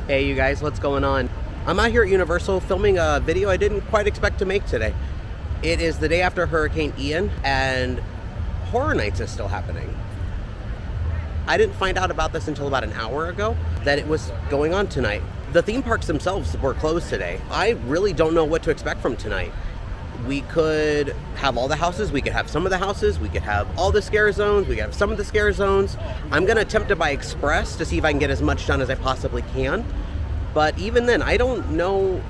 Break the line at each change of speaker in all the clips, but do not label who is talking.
Hey you guys, what's going on? I'm out here at Universal filming a video I didn't quite expect to make today. It is the day after Hurricane Ian and Horror Nights is still happening. I didn't find out about this until about an hour ago that it was going on tonight. The theme parks themselves were closed today. I really don't know what to expect from tonight. We could have all the houses, we could have some of the houses, we could have all the scare zones, we could have some of the scare zones. I'm gonna attempt to buy Express to see if I can get as much done as I possibly can. But even then, I don't know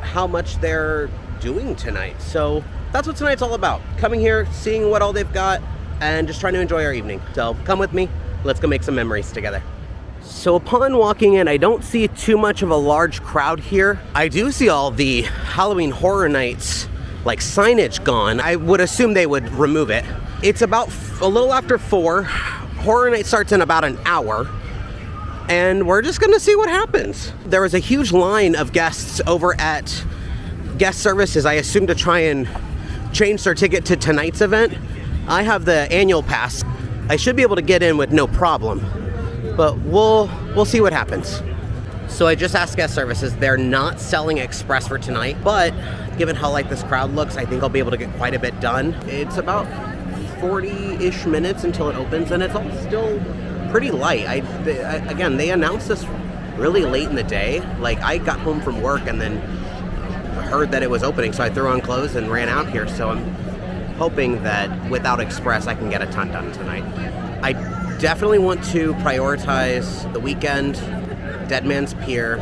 how much they're doing tonight. So that's what tonight's all about. Coming here, seeing what all they've got, and just trying to enjoy our evening. So come with me, let's go make some memories together. So upon walking in, I don't see too much of a large crowd here. I do see all the Halloween Horror Nights like signage gone. I would assume they would remove it. It's about a little after 4. Horror Night starts in about an hour. And we're just gonna see what happens. There was a huge line of guests over at guest services, I assume to try and change their ticket to tonight's event. I have the annual pass. I should be able to get in with no problem, but we'll see what happens. So I just asked guest services. They're not selling Express for tonight, but given how like this crowd looks, I think I'll be able to get quite a bit done. It's about 40-ish minutes until it opens, and it's all still pretty light. Again, they announced this really late in the day. Like, I got home from work and then heard that it was opening, so I threw on clothes and ran out here. So I'm hoping that without Express, I can get a ton done tonight. I definitely want to prioritize the weekend, Dead Man's Pier,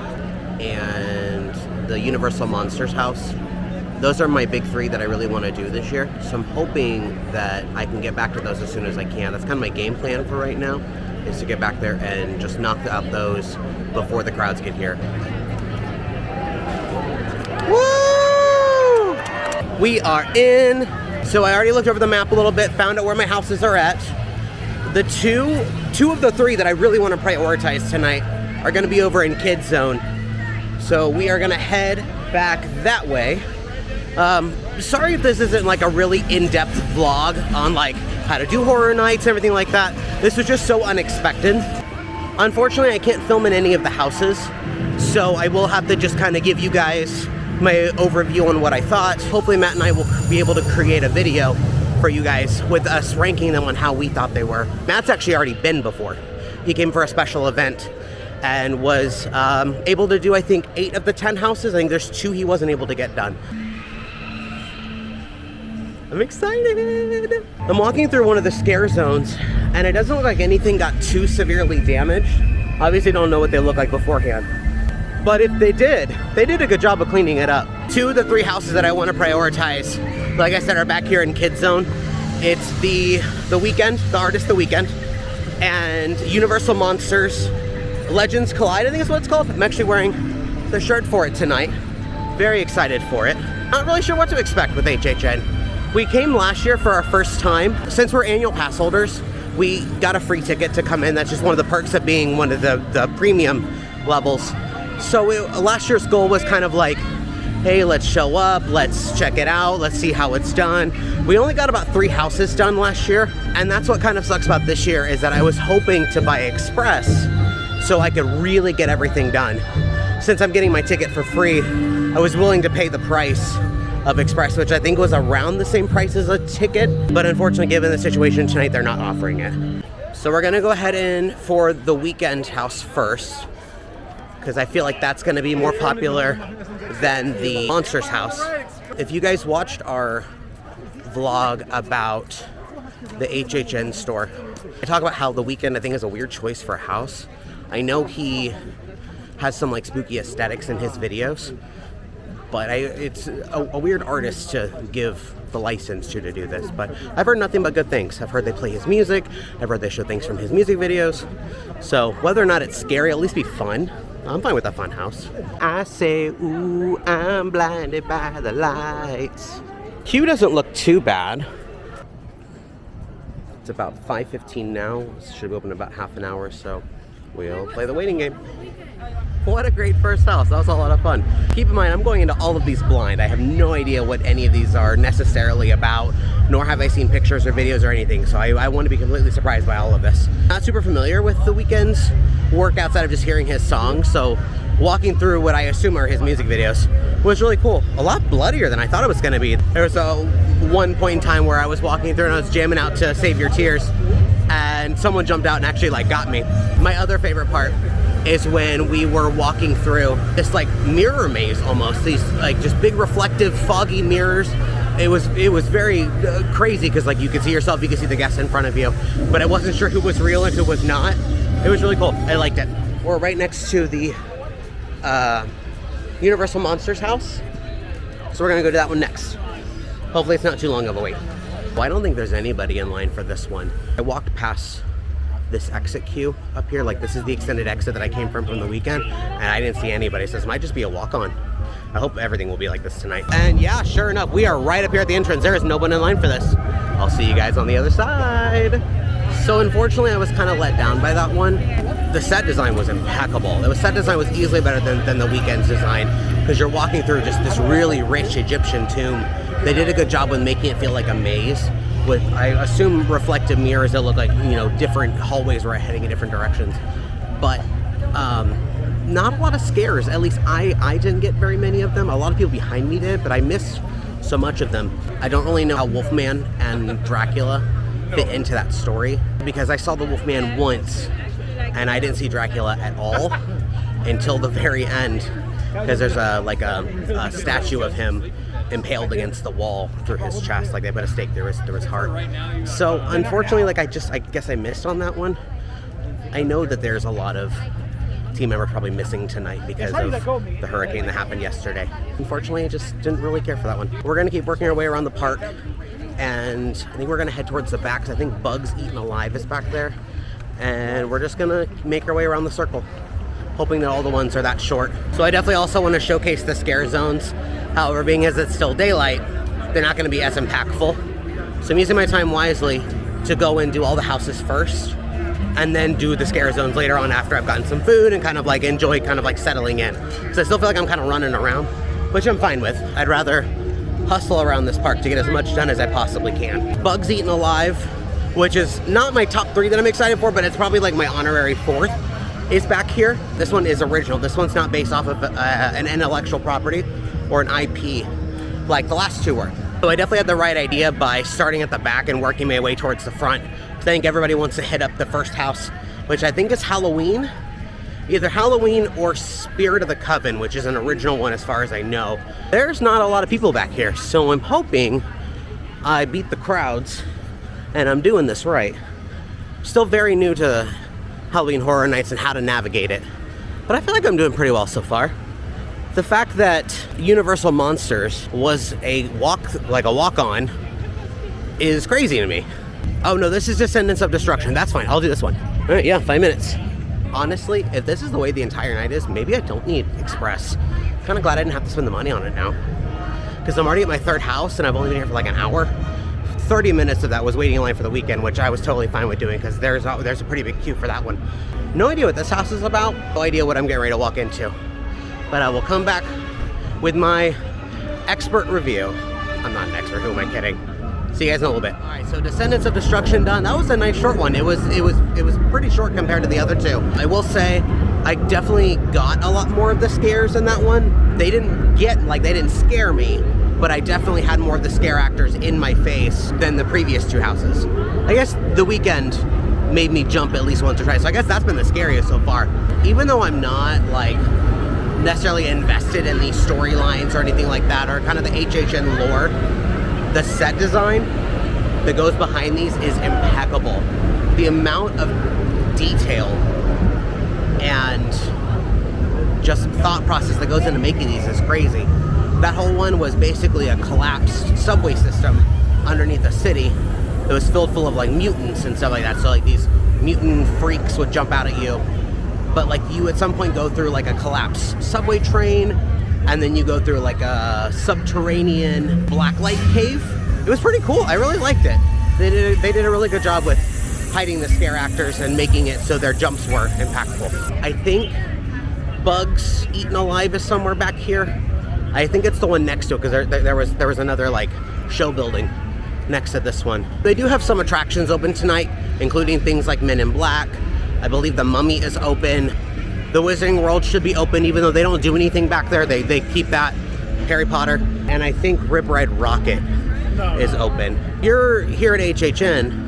and the Universal Monsters house. Those are my big 3 that I really want to do this year. So I'm hoping that I can get back to those as soon as I can. That's kind of my game plan for right now, is to get back there and just knock out those before the crowds get here. Woo! We are in. So I already looked over the map a little bit, found out where my houses are at. The two of the 3 that I really want to prioritize tonight are going to be over in Kids Zone. So we are going to head back that way. Sorry if this isn't like a really in-depth vlog on like how to do Horror Nights, everything like that. This was just so unexpected. Unfortunately, I can't film in any of the houses, so I will have to just kind of give you guys my overview on what I thought. Hopefully Matt and I will be able to create a video for you guys with us ranking them on how we thought they were. Matt's actually already been before. He came for a special event and was able to do, I think, 8 of the 10 houses. I think there's 2 he wasn't able to get done. I'm excited. I'm walking through one of the scare zones, and it doesn't look like anything got too severely damaged. Obviously don't know what they look like beforehand. But if they did a good job of cleaning it up. 2 of the 3 houses that I want to prioritize, like I said, are back here in Kids Zone. It's the Weekend, the artist The Weekend, and Universal Monsters Legends Collide, I think is what it's called. I'm actually wearing the shirt for it tonight. Very excited for it. Not really sure what to expect with HHN. We came last year for our first time. Since we're annual pass holders, we got a free ticket to come in. That's just one of the perks of being one of the premium levels. So last year's goal was kind of like, hey, let's show up, let's check it out, let's see how it's done. We only got about 3 houses done last year, and that's what kind of sucks about this year, is that I was hoping to buy Express so I could really get everything done. Since I'm getting my ticket for free, I was willing to pay the price of Express, which I think was around the same price as a ticket, but unfortunately, given the situation tonight, they're not offering it. So we're gonna go ahead in for the Weekend house first, because I feel like that's gonna be more popular than the Monsters house. If you guys watched our vlog about the HHN store, I talk about how the Weekend, I think, is a weird choice for a house. I know he has some like spooky aesthetics in his videos, but it's a weird artist to give the license to do this. But I've heard nothing but good things. I've heard they play his music. I've heard they show things from his music videos. So whether or not it's scary, at least be fun. I'm fine with a fun house. I say, ooh, I'm blinded by the lights. Queue doesn't look too bad. It's about 5:15 now. It should open in about half an hour, so we'll play the waiting game. What a great first house. That was a lot of fun. Keep in mind, I'm going into all of these blind. I have no idea what any of these are necessarily about, nor have I seen pictures or videos or anything, so I want to be completely surprised by all of this. Not super familiar with The Weeknd's work outside of just hearing his songs, so walking through what I assume are his music videos. It was really cool. A lot bloodier than I thought it was going to be. There was one point in time where I was walking through and I was jamming out to Save Your Tears, and someone jumped out and actually like got me. My other favorite part is when we were walking through this like mirror maze almost. These like just big reflective foggy mirrors. It was very crazy because like you could see yourself, you could see the guests in front of you, but I wasn't sure who was real and who was not. It was really cool. I liked it. We're right next to the Universal Monsters house, so we're gonna go to that one next. Hopefully it's not too long of a wait. Well, I don't think there's anybody in line for this one. I walked past this exit queue up here, like this is the extended exit that I came from the weekend, and I didn't see anybody, so this might just be a walk-on. I hope everything will be like this tonight. And yeah, sure enough, we are right up here at the entrance. There is no one in line for this. I'll see you guys on the other side. So unfortunately, I was kind of let down by that one. The set design was impeccable. The set design was easily better than the weekend's design, because you're walking through just this really rich Egyptian tomb. They did a good job with making it feel like a maze with, I assume, reflective mirrors that look like, you know, different hallways were heading in different directions. But not a lot of scares. At least I didn't get very many of them. A lot of people behind me did, but I missed so much of them. I don't really know how Wolfman and Dracula fit into that story, because I saw the Wolfman once and I didn't see Dracula at all until the very end, because there's a statue of him impaled against the wall through his chest, like they put a stake through his heart. So unfortunately, like I guess I missed on that one. I know that there's a lot of team members probably missing tonight because of the hurricane that happened yesterday. Unfortunately, I just didn't really care for that one. We're gonna keep working our way around the park, and I think we're gonna head towards the back, because I think Bugs Eaten Alive is back there, and we're just gonna make our way around the circle, hoping that all the ones are that short. So I definitely also want to showcase the scare zones. However, being as it's still daylight, they're not going to be as impactful. So I'm using my time wisely to go and do all the houses first, and then do the scare zones later on after I've gotten some food and kind of like enjoy kind of like settling in. So I still feel like I'm kind of running around, which I'm fine with. I'd rather hustle around this park to get as much done as I possibly can. Bugs Eaten Alive, which is not my top 3 that I'm excited for, but it's probably like my honorary 4th, is back here. This one is original. This one's not based off of an intellectual property or an IP like the last 2 were. So I definitely had the right idea by starting at the back and working my way towards the front. I think everybody wants to hit up the first house, which I think is Halloween. Either Halloween or Spirit of the Coven, which is an original one as far as I know. There's not a lot of people back here, so I'm hoping I beat the crowds and I'm doing this right. Still very new to Halloween Horror Nights and how to navigate it, but I feel like I'm doing pretty well so far. The fact that Universal Monsters was a walk-on is crazy to me. Oh no, this is Descendants of Destruction. That's fine, I'll do this one. All right, yeah, 5 minutes. Honestly, if this is the way the entire night is, maybe I don't need Express. Kind of glad I didn't have to spend the money on it now, because I'm already at my 3rd house and I've only been here for like an hour. 30 minutes of that was waiting in line for the weekend, which I was totally fine with doing, because there's a pretty big queue for that one. No idea what this house is about, no idea what I'm getting ready to walk into. But I will come back with my expert review. I'm not an expert, who am I kidding? See you guys in a little bit. All right, so Descendants of Destruction done. That was a nice short one. It was pretty short compared to the other 2. I will say, I definitely got a lot more of the scares in that one. They didn't scare me, but I definitely had more of the scare actors in my face than the previous 2 houses. I guess the weekend made me jump at least once or twice, so I guess that's been the scariest so far. Even though I'm not like necessarily invested in these storylines or anything like that, or kind of the HHN lore, the set design that goes behind these is impeccable. The amount of detail and just thought process that goes into making these is crazy. That whole one was basically a collapsed subway system underneath the city that was filled full of like mutants and stuff like that. So like these mutant freaks would jump out at you, but like you at some point go through like a collapsed subway train, and then you go through like a subterranean blacklight cave. It was pretty cool. I really liked it. They did a really good job with hiding the scare actors and making it so their jumps were impactful. I think Bugs Eaten Alive is somewhere back here. I think it's the one next to it, because there was another like show building next to this one. They do have some attractions open tonight, including things like Men in Black. I believe the Mummy is open. The Wizarding World should be open, even though they don't do anything back there. They keep that Harry Potter. And I think Rip Ride Rocket is open. You're here at HHN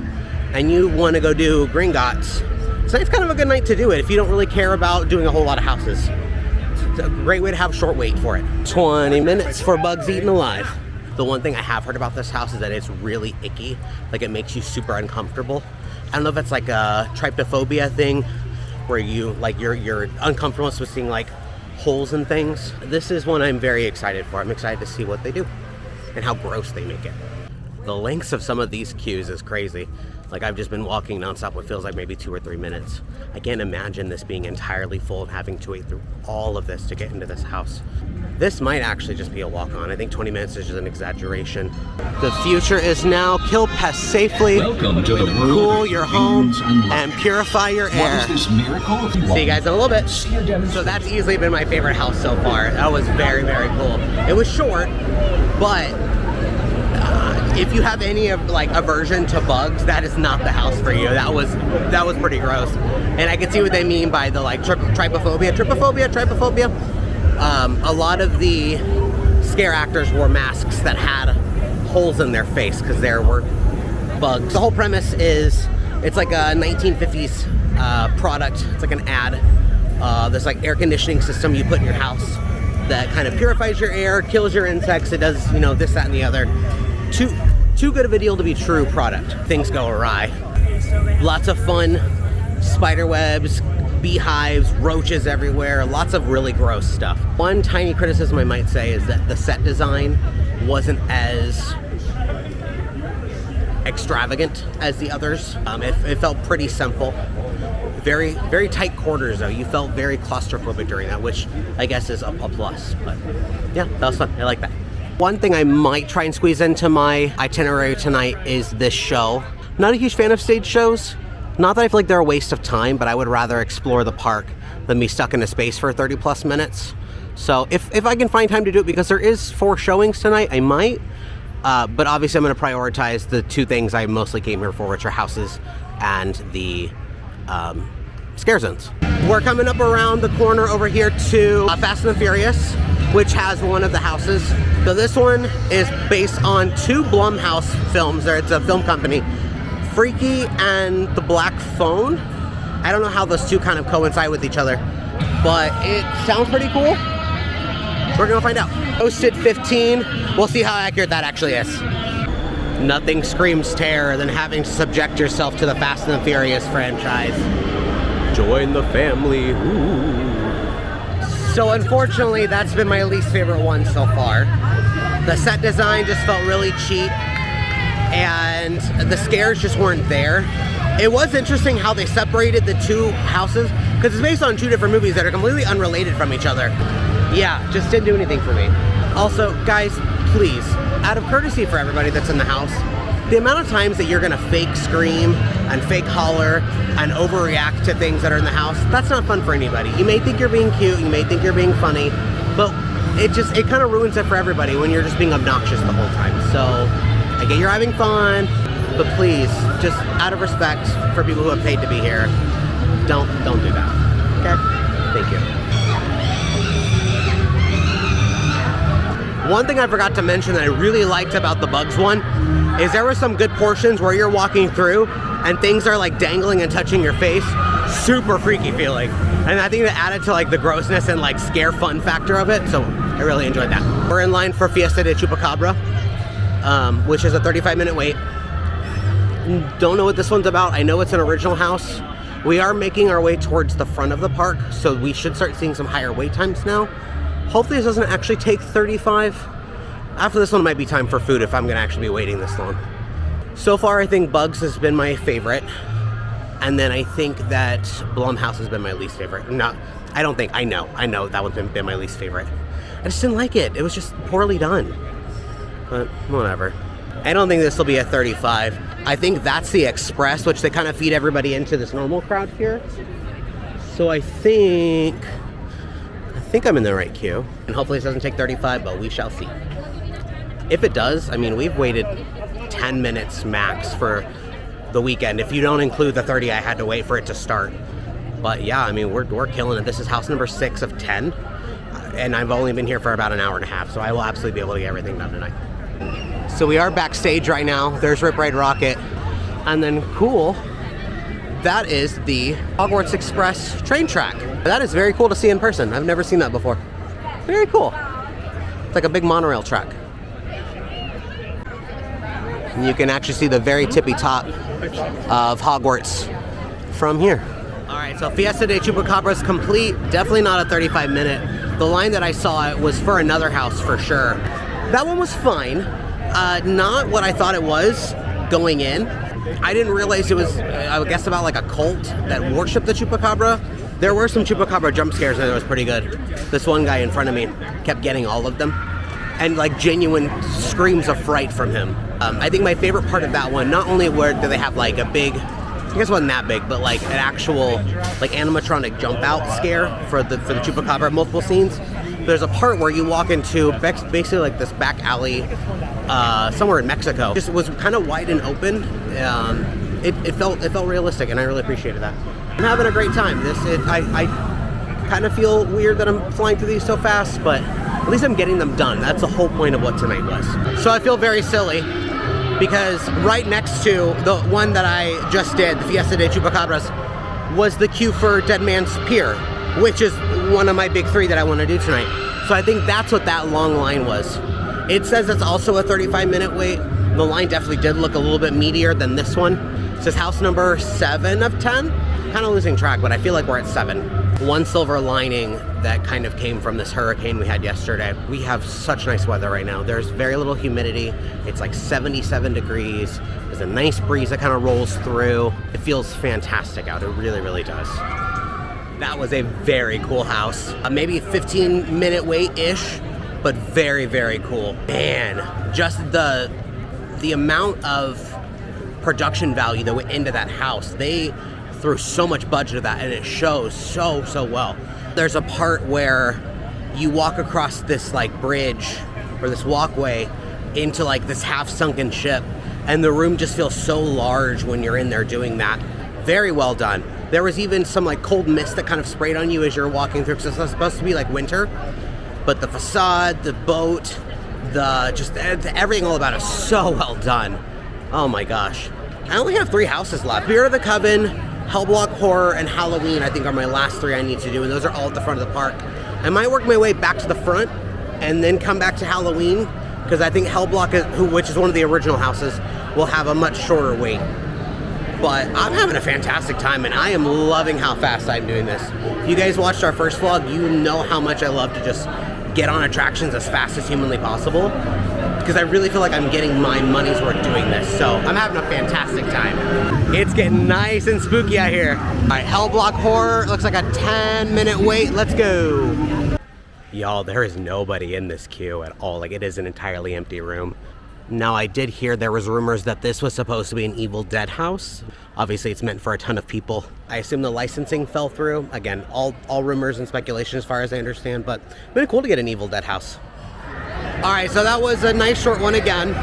and you want to go do Gringotts. Tonight's kind of a good night to do it if you don't really care about doing a whole lot of houses. It's a great way to have short wait for it. 20 minutes for Bugs Eaten Alive. The one thing I have heard about this house is that it's really icky. Like, it makes you super uncomfortable. I don't know if it's like a trypophobia thing where you, like, you're uncomfortable with seeing like holes and things. This is one I'm very excited for. I'm excited to see what they do and how gross they make it. The lengths of some of these queues is crazy. Like, I've just been walking nonstop what feels like maybe 2 or 3 minutes. I can't imagine this being entirely full and having to wait through all of this to get into this house. This might actually just be a walk-on. I think 20 minutes is just an exaggeration. The future is now. Kill pests safely.
Welcome to the world.
Cool your home and purify your air.
What is this miracle?
See you guys in a little bit. So that's easily been my favorite house so far. That was very, very cool. It was short, but if you have any of like aversion to bugs, that is not the house for you. That was pretty gross. And I can see what they mean by the like trypophobia. A lot of the scare actors wore masks that had holes in their face because there were bugs. The whole premise is it's like a 1950s product. It's like an ad. This like air conditioning system you put in your house that kind of purifies your air, kills your insects. It does, you know, this, that, and the other. Too good of a deal to be true product. Things go awry. Lots of fun spider webs, beehives, roaches everywhere, lots of really gross stuff. One tiny criticism I might say is that the set design wasn't as extravagant as the others. It felt pretty simple. Very, very tight quarters though. You felt very claustrophobic during that, which I guess is a plus. But yeah, that was fun. I like that. One thing I might try and squeeze into my itinerary tonight is this show. Not a huge fan of stage shows. Not that I feel like they're a waste of time, but I would rather explore the park than be stuck in a space for 30 plus minutes. So if I can find time to do it, because there is 4 showings tonight, I might. But obviously I'm going to prioritize the 2 things I mostly came here for, which are houses and the scare zones. We're coming up around the corner over here to Fast and the Furious, which has one of the houses. So this one is based on 2 Blumhouse films. It's a film company, Freaky and The Black Phone. I don't know how those 2 kind of coincide with each other, but it sounds pretty cool. We're gonna find out. Posted 15. We'll see how accurate that actually is. Nothing screams terror than having to subject yourself to the Fast and the Furious franchise. Join the family. Ooh. So unfortunately, that's been my least favorite one so far. The set design just felt really cheap, and the scares just weren't there. It was interesting how they separated the 2 houses, because it's based on 2 different movies that are completely unrelated from each other. Yeah, just didn't do anything for me. Also, guys, please, out of courtesy for everybody that's in the house, the amount of times that you're gonna fake scream and fake holler and overreact to things that are in the house, that's not fun for anybody. You may think you're being cute, you may think you're being funny, but it kind of ruins it for everybody when you're just being obnoxious the whole time. So I get you're having fun, but please, just out of respect for people who have paid to be here, don't do that. Okay? Thank you. One thing I forgot to mention that I really liked about the Bugs one is there were some good portions where you're walking through and things are like dangling and touching your face. Super freaky feeling. And I think that added to like the grossness and like scare fun factor of it. So I really enjoyed that. We're in line for Fiesta De Chupacabra, which is a 35-minute wait. Don't know what this one's about. I know it's an original house. We are making our way towards the front of the park, so we should start seeing some higher wait times now. Hopefully this doesn't actually take 35. After this one, it might be time for food if I'm gonna actually be waiting this long. So far, I think Bugs has been my favorite. And then I think that Blumhouse has been my least favorite. No, I don't think, I know that one's been my least favorite. I just didn't like it. It was just poorly done. But whatever. I don't think this will be a 35. I think that's the Express, which they kind of feed everybody into this normal crowd here. So I think I'm in the right queue. And hopefully this doesn't take 35, but we shall see. If it does, I mean, we've waited 10 minutes max for the weekend. If you don't include the 30 I had to wait for it to start. But yeah, I mean, we're killing it. This is house number 6 of 10, and I've only been here for about an hour and a half, so I will absolutely be able to get everything done tonight. So we are backstage right now. There's Rip Ride Rocket, and then cool, that is the Hogwarts Express train track. That is very cool to see in person. I've never seen that before. Very cool. It's like a big monorail track. And you can actually see the very tippy top of Hogwarts from here. All right, so Fiesta De Chupacabra is complete. Definitely not a 35-minute. The line that I saw was for another house for sure. That one was fine. Not what I thought it was going in. I didn't realize it was, I guess, about like a cult that worshipped the Chupacabra. There were some Chupacabra jump scares and it was pretty good. This one guy in front of me kept getting all of them. And like genuine screams of fright from him. I think my favorite part of that one, not only do they have like a big, I guess it wasn't that big, but like an actual like animatronic jump out scare for the Chupacabra, multiple scenes. There's a part where you walk into basically like this back alley somewhere in Mexico. Just was kind of wide and open. It felt realistic, and I really appreciated that. I'm having a great time. I kind of feel weird that I'm flying through these so fast, but at least I'm getting them done. That's the whole point of what tonight was. So I feel very silly because right next to the one that I just did, the Fiesta de Chupacabras, was the queue for Dead Man's Pier, which is one of my big 3 that I want to do tonight. So I think that's what that long line was. It says it's also a 35-minute wait. The line definitely did look a little bit meatier than this one. It says house number 7 of 10. Kind of losing track, but I feel like we're at 7. One silver lining that kind of came from this hurricane we had yesterday. We have such nice weather right now. There's very little humidity. It's like 77 degrees. There's a nice breeze that kind of rolls through. It feels fantastic out. It really, really does. That was a very cool house. Maybe a 15-minute wait-ish, but very, very cool. Man, just the amount of production value that went into that house. They threw so much budget of that, and it shows so well. There's a part where you walk across this like bridge or this walkway into like this half-sunken ship, and the room just feels so large when you're in there doing that. Very well done. There was even some like cold mist that kind of sprayed on you as you're walking through, because it's supposed to be like winter. But the facade, the boat, just everything all about it is so well done. Oh my gosh. I only have 3 houses left. Spirit of the Coven, Hellblock Horror, and Halloween, I think, are my last 3 I need to do, and those are all at the front of the park. I might work my way back to the front and then come back to Halloween, because I think Hellblock, which is one of the original houses, will have a much shorter wait. But I'm having a fantastic time, and I am loving how fast I'm doing this. If you guys watched our first vlog, you know how much I love to just get on attractions as fast as humanly possible, because I really feel like I'm getting my money's worth doing this. So I'm having a fantastic time. It's getting nice and spooky out here. All right, Hellblock Horror, looks like a 10-minute wait. Let's go. Y'all, there is nobody in this queue at all. Like, it is an entirely empty room. Now, I did hear there was rumors that this was supposed to be an Evil Dead house. Obviously, it's meant for a ton of people. I assume the licensing fell through. Again, all rumors and speculation as far as I understand, but it's been cool to get an Evil Dead house. All right, so that was a nice short one again.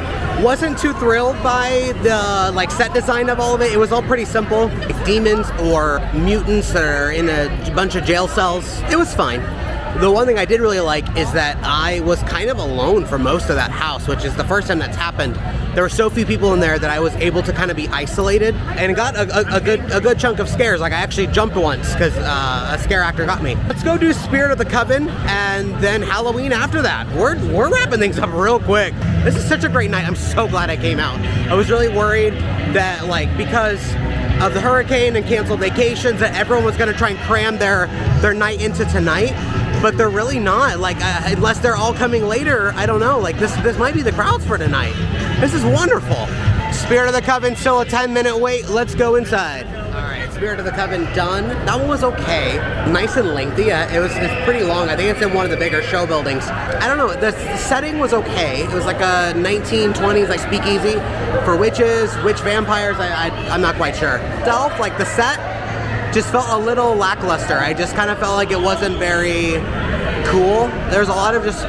Wasn't too thrilled by the set design of all of it. It was all pretty simple. Like demons or mutants that are in a bunch of jail cells. It was fine. The one thing I did really like is that I was kind of alone for most of that house, which is the first time that's happened. There were so few people in there that I was able to kind of be isolated, and got a good chunk of scares. Like, I actually jumped once because a scare actor got me. Let's go do Spirit of the Coven and then Halloween after that. We're wrapping things up real quick. This is such a great night. I'm so glad I came out. I was really worried that because of the hurricane and canceled vacations that everyone was going to try and cram their night into tonight. But they're really not, unless they're all coming later. I don't know, this might be the crowds for tonight. This is wonderful. Spirit of the Coven, still a 10-minute wait. Let's go inside. All right, Spirit of the Coven done. That one was okay. Nice and lengthy. It's pretty long. I think it's in one of the bigger show buildings. I don't know, the setting was okay. It was like a 1920s speakeasy for witches, witch vampires. I'm not quite sure. The set just felt a little lackluster. I just kind of felt like it wasn't very cool. There's a lot of just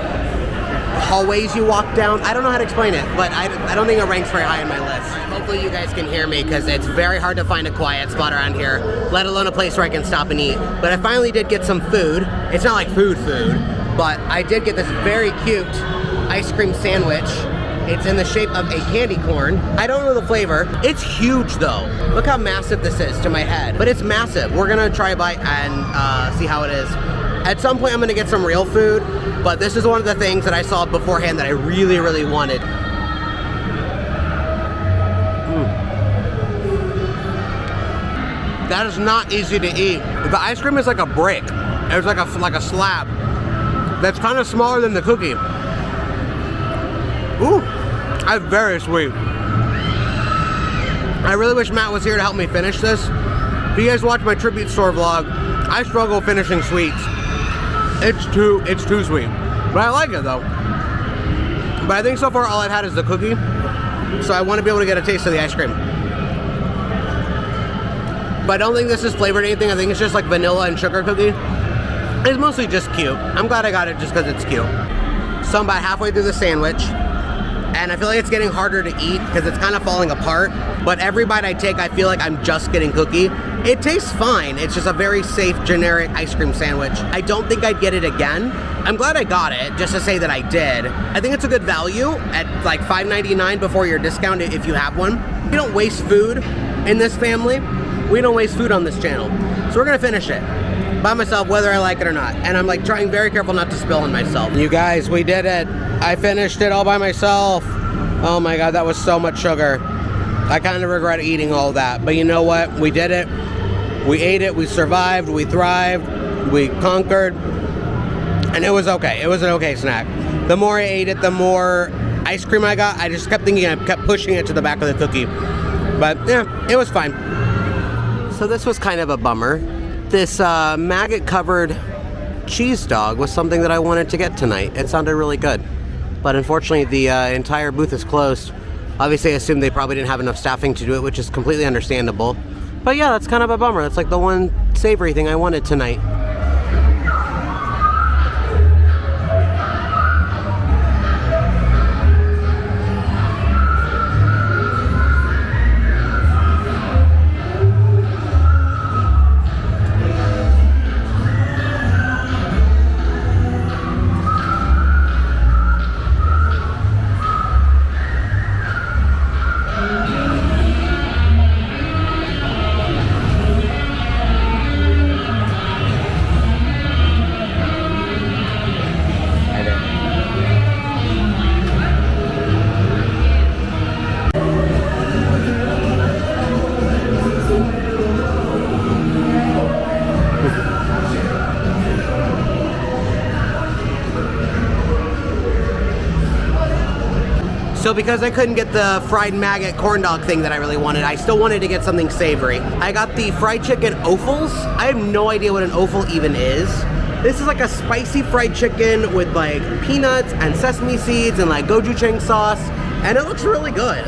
hallways you walk down. I don't know how to explain it, but I don't think it ranks very high on my list. hopefully you guys can hear me because it's very hard to find a quiet spot around here, let alone a place where I can stop and eat. But I finally did get some food. It's not like food, but I did get this very cute ice cream sandwich. It's in the shape of a candy corn. I don't know the flavor. It's huge though. Look how massive this is to my head, but it's massive. We're gonna try a bite and see how it is. At some point I'm gonna get some real food, but this is one of the things that I saw beforehand that I really, really wanted. That is not easy to eat. The ice cream is like a brick. It's like a slab that's kind of smaller than the cookie. Ooh, that's very sweet. I really wish Matt was here to help me finish this. If you guys watch my tribute store vlog, I struggle finishing sweets. It's too sweet. But I like it though. But I think so far all I've had is the cookie. So I want to be able to get a taste of the ice cream. But I don't think this is flavored anything. I think it's just like vanilla and sugar cookie. It's mostly just cute. I'm glad I got it just because it's cute. So I'm about halfway through the sandwich. And I feel like it's getting harder to eat because it's kind of falling apart. But every bite I take, I feel like I'm just getting cookie. It tastes fine. It's just a very safe, generic ice cream sandwich. I don't think I'd get it again. I'm glad I got it, just to say that I did. I think it's a good value at like $5.99 before your discount if you have one. We don't waste food in this family. We don't waste food on this channel. So we're gonna finish it by myself, whether I like it or not. And I'm like trying very careful not to spill on myself. You guys, we did it. I finished it all by myself. Oh my God, that was so much sugar. I kind of regret eating all that, but you know what? We did it. We ate it, we survived, we thrived, we conquered, and it was okay. It was an okay snack. The more I ate it, the more ice cream I got. I just kept thinking, I kept pushing it to the back of the cookie. But yeah, it was fine. So this was kind of a bummer. This maggot-covered cheese dog was something that I wanted to get tonight. It sounded really good. But unfortunately, the entire booth is closed. Obviously, I assume they probably didn't have enough staffing to do it, which is completely understandable. But yeah, that's kind of a bummer. That's like the one savory thing I wanted tonight. So because I couldn't get the fried maggot corn dog thing that I really wanted, I still wanted to get something savory. I got the fried chicken offals. I have no idea what an offal even is. This is like a spicy fried chicken with like peanuts and sesame seeds and like gochujang sauce, and it looks really good.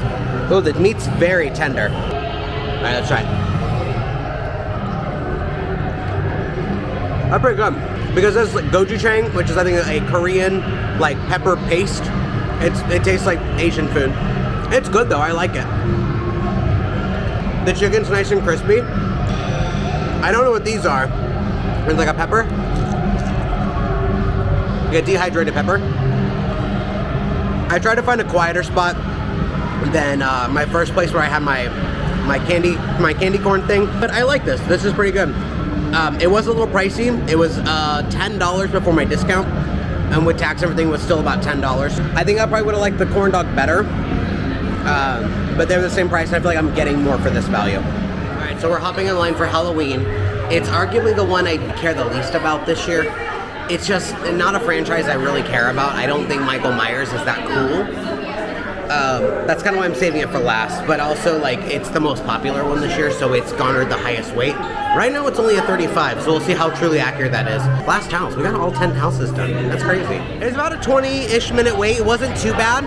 Oh, the meat's very tender. All right, let's try it. That's pretty good. Because there's like gochujang, which is I think a Korean like pepper paste. It tastes like Asian food. It's good though, I like it. The chicken's nice and crispy. I don't know what these are. It's like a pepper. Like a dehydrated pepper. I tried to find a quieter spot than my first place where I had my candy corn thing. But I like this. This is pretty good. It was a little pricey. It was $10 before my discount. And with tax, everything was still about $10. I think I probably would have liked the corn dog better. But they're the same price, and I feel like I'm getting more for this value. All right, so we're hopping in line for Halloween. It's arguably the one I care the least about this year. It's just not a franchise I really care about. I don't think Michael Myers is that cool. That's kind of why I'm saving it for last. But also, like, it's the most popular one this year, so it's garnered the highest weight. Right now, it's only a 35, so we'll see how truly accurate that is. Last house, we got all 10 houses done. That's crazy. It's about a 20-ish minute wait. It wasn't too bad.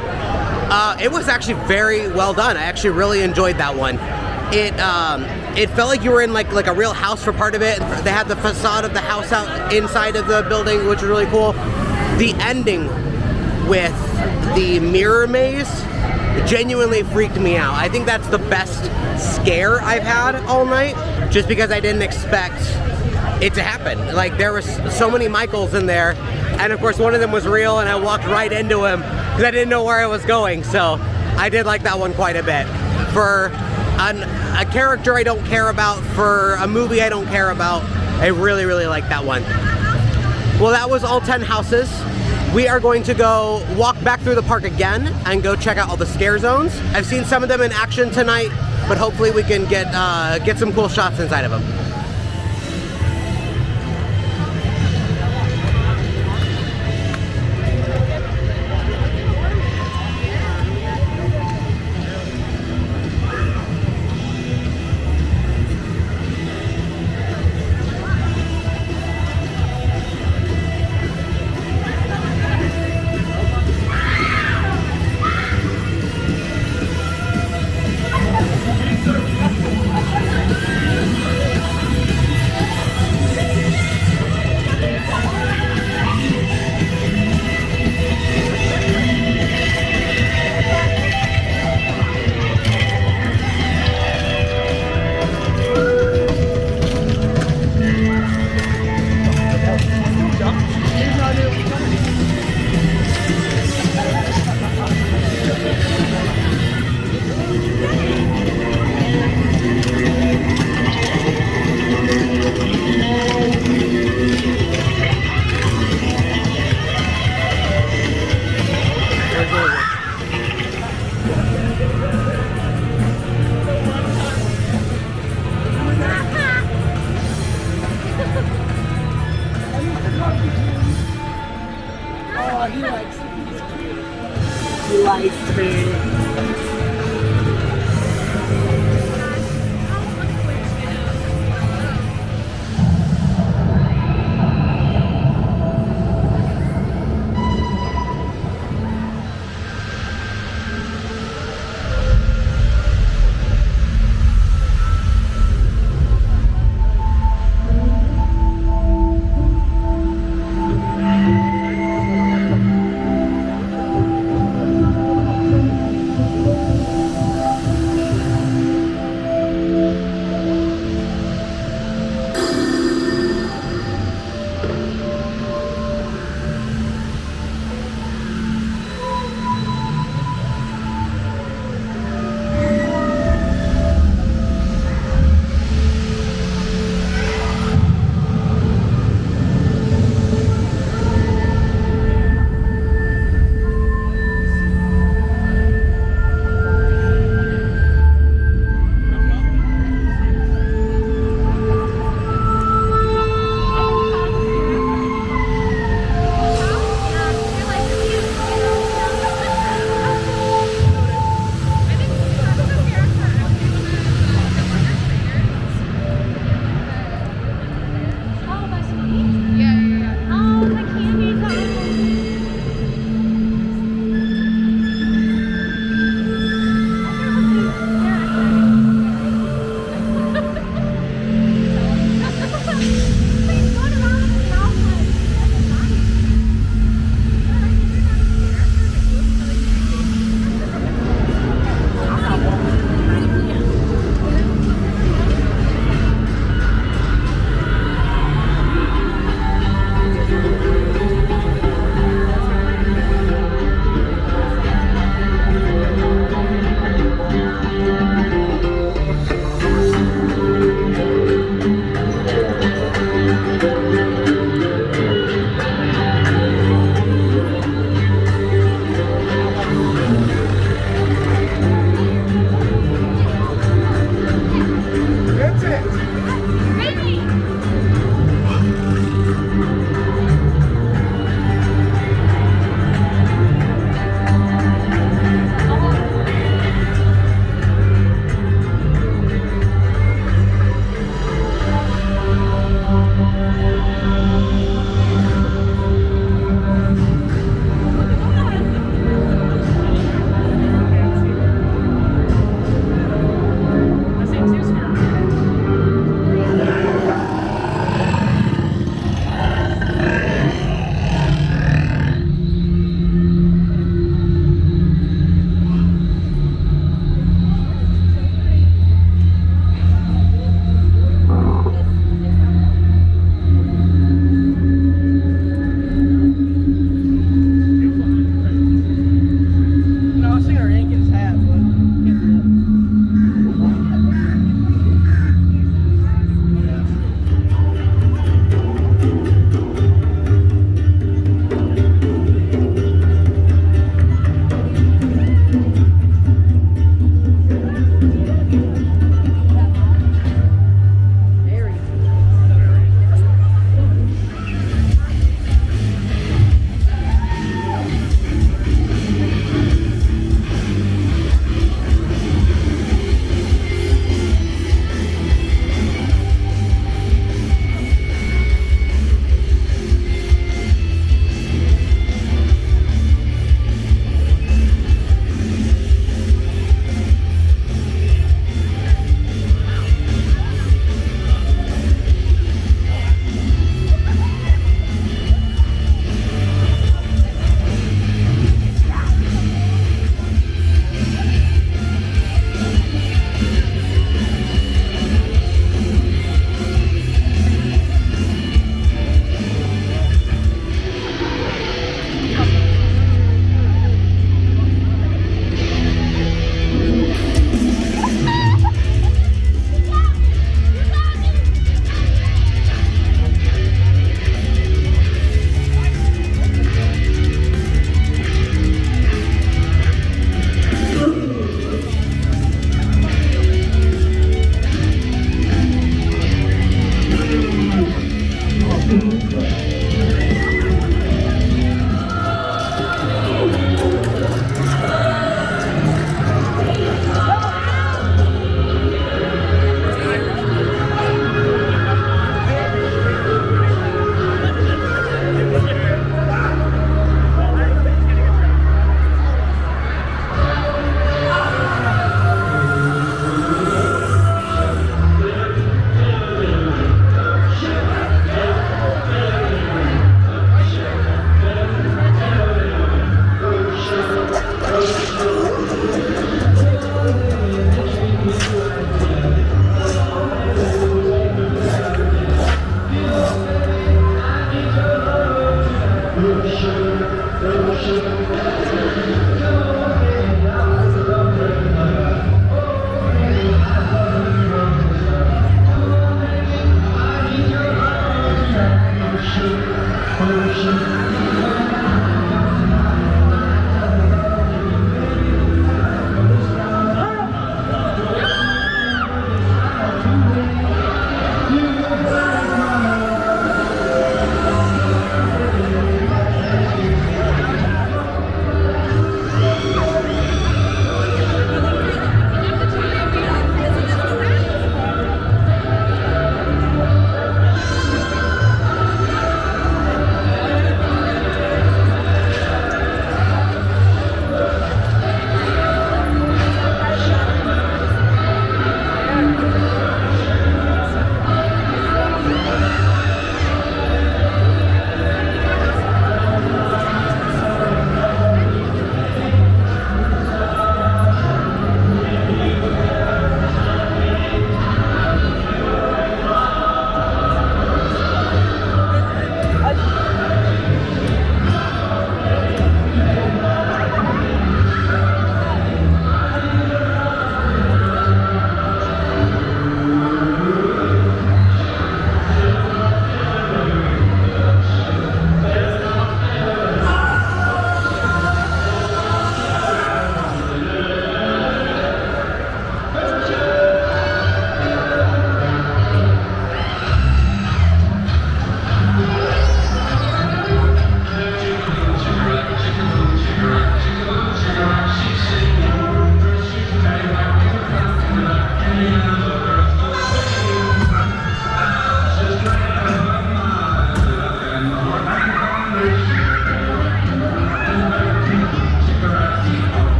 It was actually very well done. I actually really enjoyed that one. It felt like you were in like a real house for part of it. They had the facade of the house out inside of the building, which was really cool. The ending with the mirror maze genuinely freaked me out. I think that's the best scare I've had all night, just because I didn't expect it to happen. Like, there was so many Michaels in there, and of course one of them was real, and I walked right into him because I didn't know where I was going. So I did like that one quite a bit. For a character I don't care about, for a movie I don't care about, I really, really like that one. Well, that was all 10 houses. We are going to go walk back through the park again and go check out all the scare zones. I've seen some of them in action tonight, but hopefully we can get some cool shots inside of them.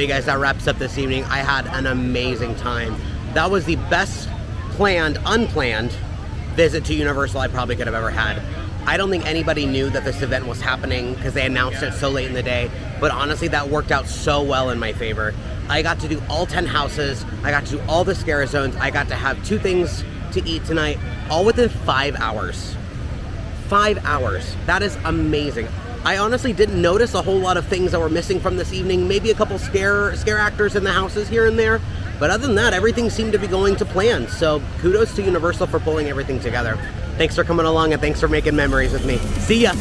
you guys, that wraps up this evening. I had an amazing time. That was the best planned, unplanned visit to Universal I probably could have ever had. I don't think anybody knew that this event was happening because they announced it so late in the day, but honestly, that worked out so well in my favor. I got to do all 10 houses, I got to do all the scare zones, I got to have 2 things to eat tonight, all within 5 hours. 5 hours. That is amazing. I honestly didn't notice a whole lot of things that were missing from this evening, maybe a couple scare actors in the houses here and there, but other than that, everything seemed to be going to plan, so kudos to Universal for pulling everything together. Thanks for coming along and thanks for making memories with me. See ya!